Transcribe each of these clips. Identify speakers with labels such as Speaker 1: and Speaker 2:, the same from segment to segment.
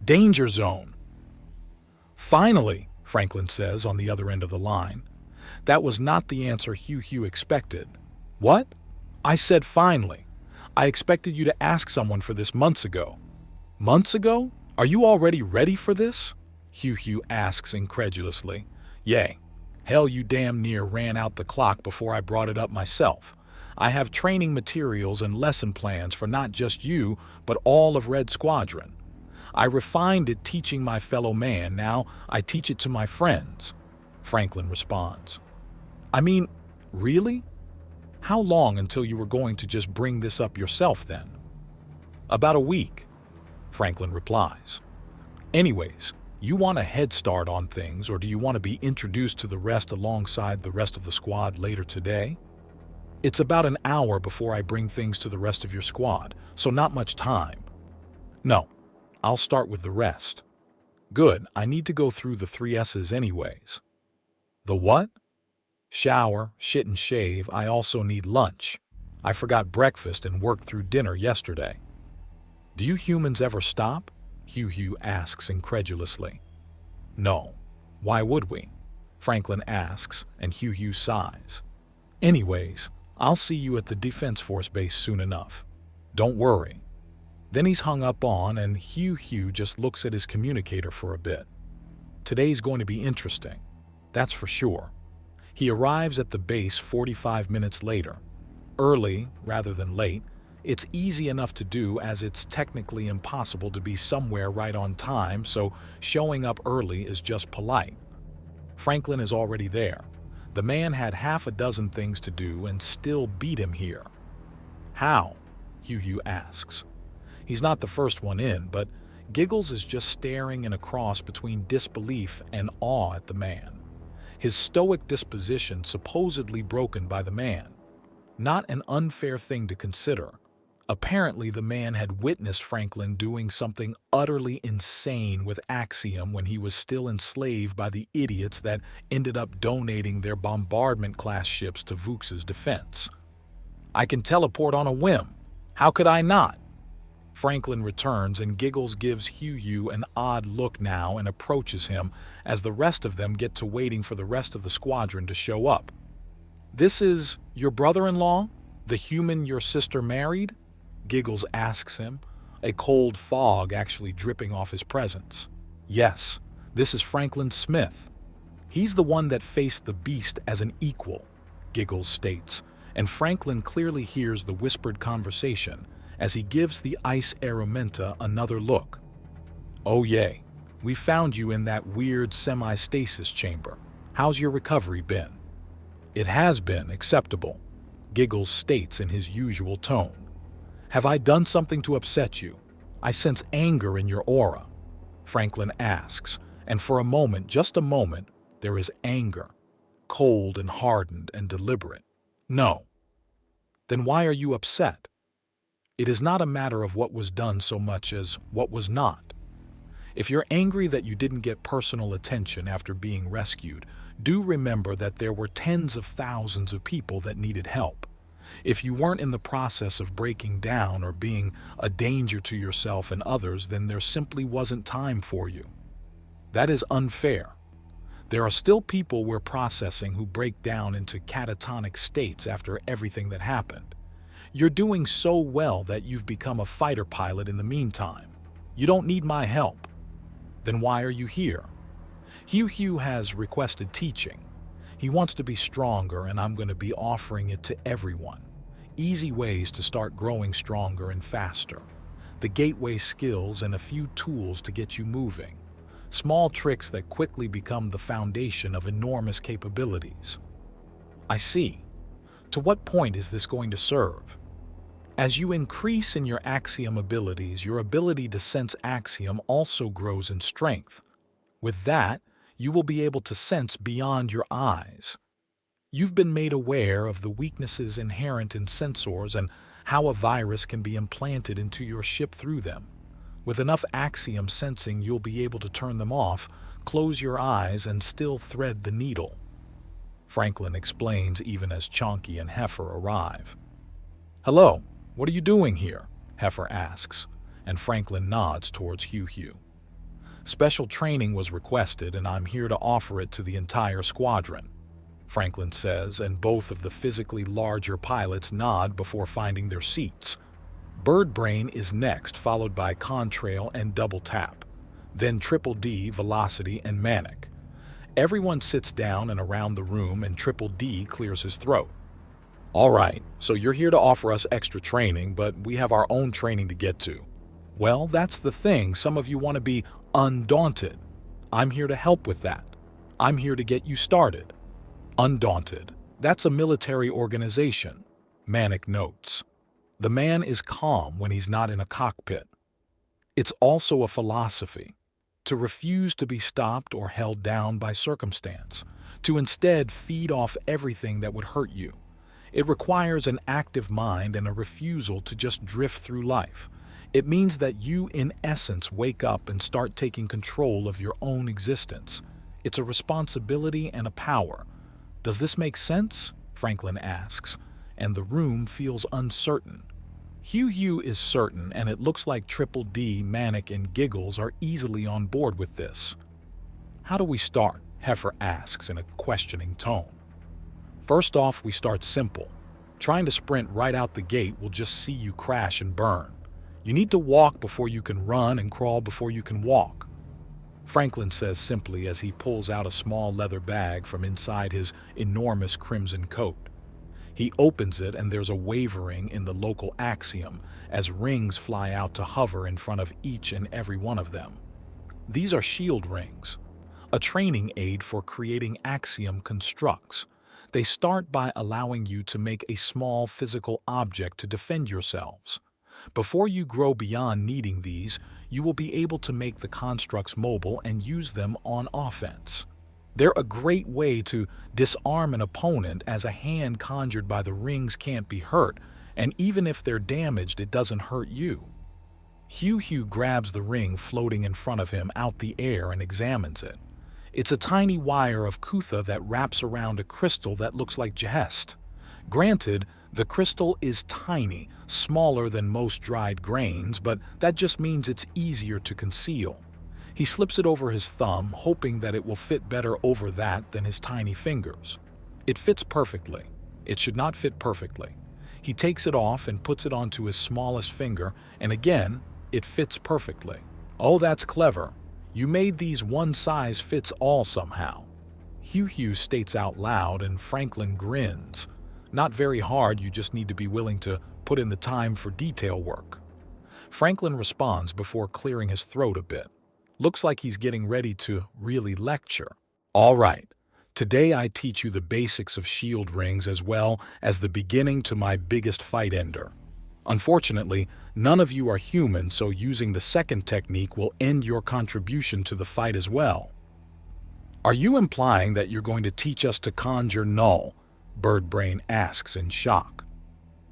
Speaker 1: Danger zone. Finally, Franklin says on the other end of the line. That was not the answer Hugh expected. What? I said finally. I expected you to ask someone for this months ago. Months ago? Are you already ready for this? Hugh asks incredulously. Yay. Hell, you damn near ran out the clock before I brought it up myself. I have training materials and lesson plans for not just you, but all of Red Squadron. I refined it teaching my fellow man, now I teach it to my friends. Franklin responds. I mean, really? How long until you were going to just bring this up yourself then? About a week, Franklin replies. Anyways, you want a head start on things, or do you want to be introduced to the rest alongside the rest of the squad later today? It's about an hour before I bring things to the rest of your squad, so not much time. No, I'll start with the rest. Good, I need to go through the 3 S's anyways. The what? Shower, shit and shave. I also need lunch. I forgot breakfast and worked through dinner yesterday. Do you humans ever stop? Hugh asks incredulously. No. Why would we? Franklin asks, and Hugh sighs. Anyways, I'll see you at the Defense Force base soon enough. Don't worry. Then he's hung up on, and Hugh just looks at his communicator for a bit. Today's going to be interesting. That's for sure. He arrives at the base 45 minutes later. Early rather than late. It's easy enough to do as it's technically impossible to be somewhere right on time, so showing up early is just polite. Franklin is already there. The man had half a dozen things to do and still beat him here. How? Hugh asks. He's not the first one in, but Giggles is just staring in a cross between disbelief and awe at the man. His stoic disposition supposedly broken by the man. Not an unfair thing to consider. Apparently, the man had witnessed Franklin doing something utterly insane with Axiom when he was still enslaved by the idiots that ended up donating their bombardment-class ships to Vux's defense. I can teleport on a whim. How could I not? Franklin returns and Giggles gives Hugh an odd look now and approaches him as the rest of them get to waiting for the rest of the squadron to show up. This is your brother-in-law? The human your sister married? Giggles asks him, a cold fog actually dripping off his presence. Yes, this is Franklin Smith. He's the one that faced the beast as an equal, Giggles states, and Franklin clearly hears the whispered conversation as he gives the ice Arumenta another look. Oh yay, we found you in that weird semi-stasis chamber. How's your recovery been? It has been acceptable, Giggles states in his usual tone. Have I done something to upset you? I sense anger in your aura, Franklin asks, and for a moment, just a moment, there is anger, cold and hardened and deliberate. No. Then why are you upset? It is not a matter of what was done so much as what was not. If you're angry that you didn't get personal attention after being rescued, do remember that there were tens of thousands of people that needed help. If you weren't in the process of breaking down or being a danger to yourself and others, then there simply wasn't time for you. That is unfair. There are still people we're processing who break down into catatonic states after everything that happened. You're doing so well that you've become a fighter pilot in the meantime. You don't need my help. Then why are you here? Hugh has requested teaching. He wants to be stronger, and I'm going to be offering it to everyone. Easy ways to start growing stronger and faster. The gateway skills and a few tools to get you moving. Small tricks that quickly become the foundation of enormous capabilities. I see. To what point is this going to serve? As you increase in your Axiom abilities, your ability to sense Axiom also grows in strength. With that, you will be able to sense beyond your eyes. You've been made aware of the weaknesses inherent in sensors and how a virus can be implanted into your ship through them. With enough Axiom sensing, you'll be able to turn them off, close your eyes, and still thread the needle. Franklin explains even as Chonky and Heifer arrive. Hello, what are you doing here? Heifer asks, and Franklin nods towards Hugh. Special training was requested, and I'm here to offer it to the entire squadron, Franklin says, and both of the physically larger pilots nod before finding their seats. Birdbrain is next, followed by Contrail and Double Tap, then Triple D, Velocity, and Manic. Everyone sits down and around the room, and Triple D clears his throat. All right, so you're here to offer us extra training, but we have our own training to get to. Well, that's the thing. Some of you want to be undaunted. I'm here to help with that. I'm here to get you started. Undaunted. That's a military organization, Manic notes. The man is calm when he's not in a cockpit. It's also a philosophy, to refuse to be stopped or held down by circumstance, to instead feed off everything that would hurt you. It requires an active mind and a refusal to just drift through life. It means that you, in essence, wake up and start taking control of your own existence. It's a responsibility and a power. Does this make sense? Franklin asks, and the room feels uncertain. Hugh is certain, and it looks like Triple D, Manic, and Giggles are easily on board with this. How do we start? Heifer asks in a questioning tone. First off, we start simple. Trying to sprint right out the gate will just see you crash and burn. You need to walk before you can run and crawl before you can walk, Franklin says simply as he pulls out a small leather bag from inside his enormous crimson coat. He opens it, and there's a wavering in the local Axiom as rings fly out to hover in front of each and every one of them. These are shield rings, a training aid for creating Axiom constructs. They start by allowing you to make a small physical object to defend yourselves. Before you grow beyond needing these, you will be able to make the constructs mobile and use them on offense. They're a great way to disarm an opponent, as a hand conjured by the rings can't be hurt, and even if they're damaged, it doesn't hurt you. Hugh grabs the ring floating in front of him out the air and examines it. It's a tiny wire of Kutha that wraps around a crystal that looks like Jehest. Granted, the crystal is tiny, smaller than most dried grains, but that just means it's easier to conceal. He slips it over his thumb, hoping that it will fit better over that than his tiny fingers. It fits perfectly. It should not fit perfectly. He takes it off and puts it onto his smallest finger, and again, it fits perfectly. Oh, that's clever. You made these one-size-fits-all somehow. Hugh states out loud, and Franklin grins. Not very hard, you just need to be willing to put in the time for detail work. Franklin responds before clearing his throat a bit. Looks like he's getting ready to really lecture. All right, today I teach you the basics of shield rings as well as the beginning to my biggest fight ender. Unfortunately, none of you are human, so using the second technique will end your contribution to the fight as well. Are you implying that you're going to teach us to conjure null? Birdbrain asks in shock.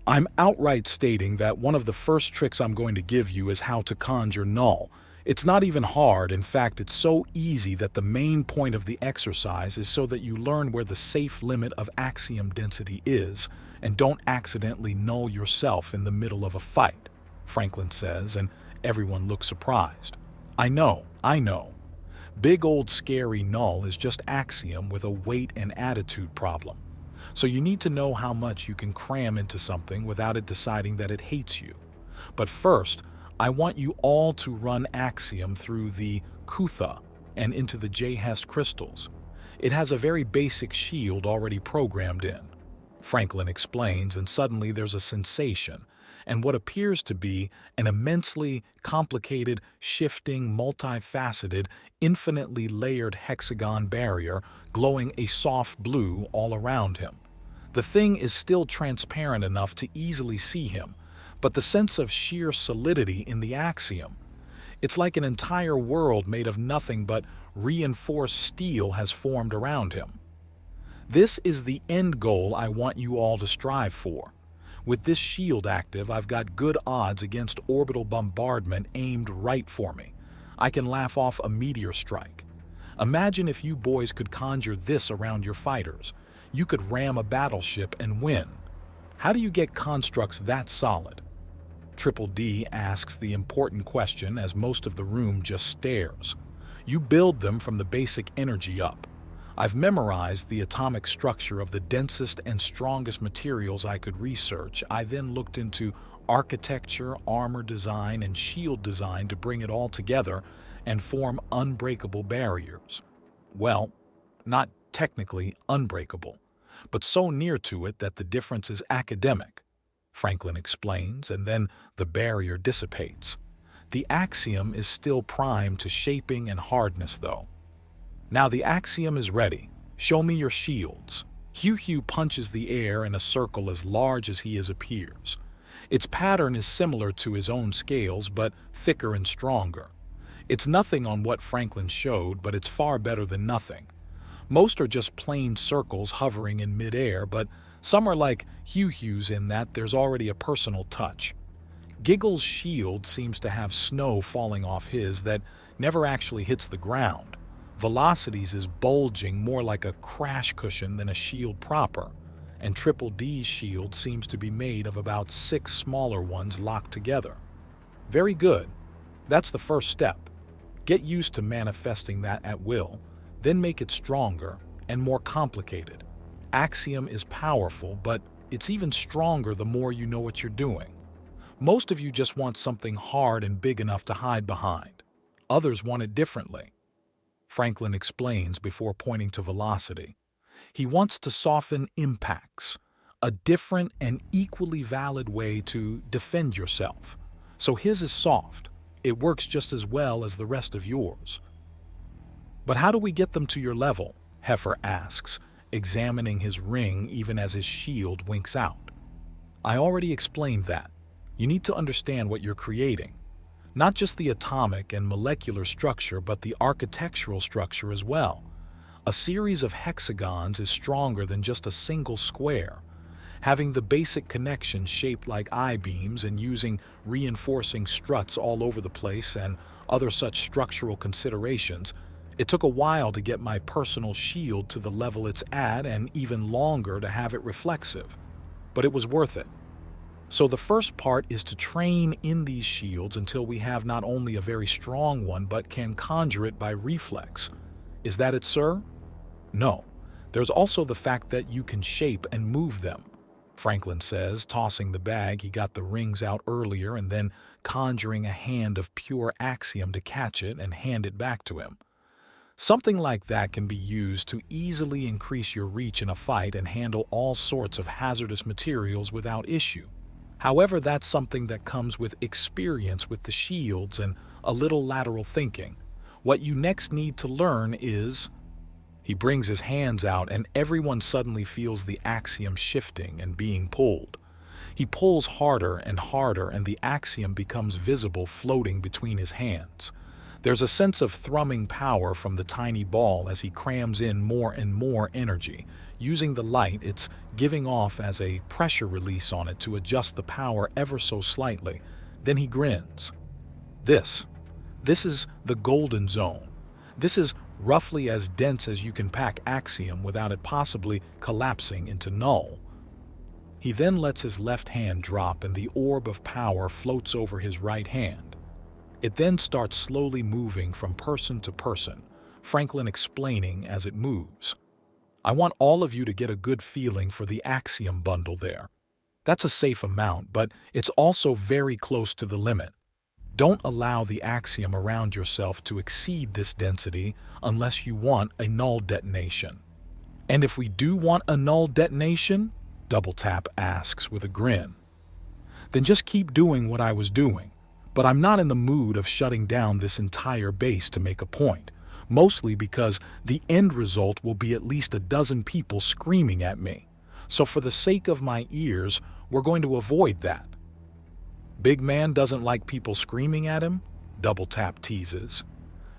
Speaker 1: I'm outright stating that one of the first tricks I'm going to give you is how to conjure null. It's not even hard. In fact, it's so easy that the main point of the exercise is so that you learn where the safe limit of axiom density is and don't accidentally null yourself in the middle of a fight, Franklin says, and everyone looks surprised. I know. Big old scary null is just axiom with a weight and attitude problem. So you need to know how much you can cram into something without it deciding that it hates you. But first, I want you all to run Axiom through the Kutha and into the Jehest crystals. It has a very basic shield already programmed in. Franklin explains, and suddenly there's a sensation, and what appears to be an immensely complicated, shifting, multifaceted, infinitely layered hexagon barrier glowing a soft blue all around him. The thing is still transparent enough to easily see him, but the sense of sheer solidity in the axiom. It's like an entire world made of nothing but reinforced steel has formed around him. This is the end goal I want you all to strive for. With this shield active, I've got good odds against orbital bombardment aimed right for me. I can laugh off a meteor strike. Imagine if you boys could conjure this around your fighters. You could ram a battleship and win. How do you get constructs that solid? Triple D asks the important question as most of the room just stares. You build them from the basic energy up. I've memorized the atomic structure of the densest and strongest materials I could research. I then looked into architecture, armor design, and shield design to bring it all together and form unbreakable barriers. Well, not technically unbreakable, but so near to it that the difference is academic, Franklin explains, and then the barrier dissipates. The Axiom is still primed to shaping and hardness, though. Now the Axiom is ready. Show me your shields. Hugh punches the air in a circle as large as he appears. Its pattern is similar to his own scales, but thicker and stronger. It's nothing on what Franklin showed, but it's far better than nothing. Most are just plain circles hovering in midair, but some are like Hugh's in that there's already a personal touch. Giggles' shield seems to have snow falling off his that never actually hits the ground. Velocity's is bulging more like a crash cushion than a shield proper, and Triple D's shield seems to be made of about 6 smaller ones locked together. Very good. That's the first step. Get used to manifesting that at will, then make it stronger and more complicated. Axiom is powerful, but it's even stronger the more you know what you're doing. Most of you just want something hard and big enough to hide behind. Others want it differently. Franklin explains before pointing to velocity. He wants to soften impacts, a different and equally valid way to defend yourself. So his is soft. It works just as well as the rest of yours. But how do we get them to your level? Heifer asks, examining his ring even as his shield winks out. I already explained that. You need to understand what you're creating. Not just the atomic and molecular structure, but the architectural structure as well. A series of hexagons is stronger than just a single square. Having the basic connections shaped like I-beams and using reinforcing struts all over the place and other such structural considerations, it took a while to get my personal shield to the level it's at and even longer to have it reflexive. But it was worth it. So the first part is to train in these shields until we have not only a very strong one, but can conjure it by reflex. Is that it, sir? No. There's also the fact that you can shape and move them, Franklin says, tossing the bag he got the rings out earlier and then conjuring a hand of pure Axiom to catch it and hand it back to him. Something like that can be used to easily increase your reach in a fight and handle all sorts of hazardous materials without issue. However, that's something that comes with experience with the shields and a little lateral thinking. What you next need to learn is... He brings his hands out and everyone suddenly feels the Axiom shifting and being pulled. He pulls harder and harder and the Axiom becomes visible floating between his hands. There's a sense of thrumming power from the tiny ball as he crams in more and more energy. Using the light it's giving off as a pressure release on it to adjust the power ever so slightly. Then he grins. This is the golden zone. This is roughly as dense as you can pack Axiom without it possibly collapsing into null. He then lets his left hand drop and the orb of power floats over his right hand. It then starts slowly moving from person to person, Franklin explaining as it moves. I want all of you to get a good feeling for the Axiom bundle there. That's a safe amount, but it's also very close to the limit. Don't allow the Axiom around yourself to exceed this density unless you want a null detonation. And if we do want a null detonation, Double Tap asks with a grin, then just keep doing what I was doing. But I'm not in the mood of shutting down this entire base to make a point, mostly because the end result will be at least a dozen people screaming at me. So for the sake of my ears, we're going to avoid that. Big man doesn't like people screaming at him? Double Tap teases.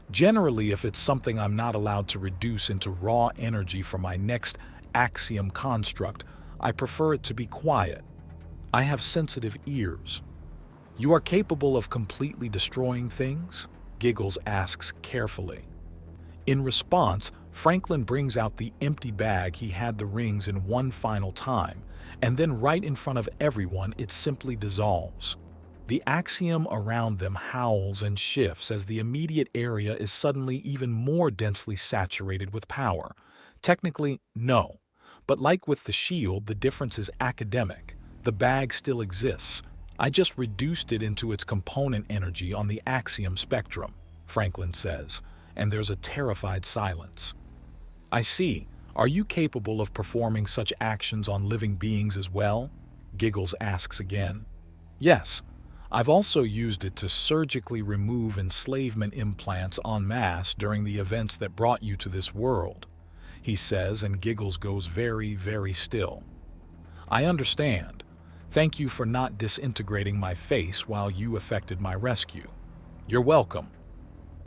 Speaker 1: Generally, if it's something I'm not allowed to reduce into raw energy for my next Axiom construct, I prefer it to be quiet. I have sensitive ears. You are capable of completely destroying things? Giggles asks carefully. In response, Franklin brings out the empty bag he had the rings in one final time, and then right in front of everyone it simply dissolves. The axiom around them howls and shifts as the immediate area is suddenly even more densely saturated with power. Technically, no. But like with the shield, the difference is academic. The bag still exists. I just reduced it into its component energy on the axiom spectrum, Franklin says, and there's a terrified silence. I see. Are you capable of performing such actions on living beings as well? Giggles asks again. Yes. I've also used it to surgically remove enslavement implants en masse during the events that brought you to this world, he says, and Giggles goes very, very still. I understand. Thank you for not disintegrating my face while you effected my rescue. You're welcome.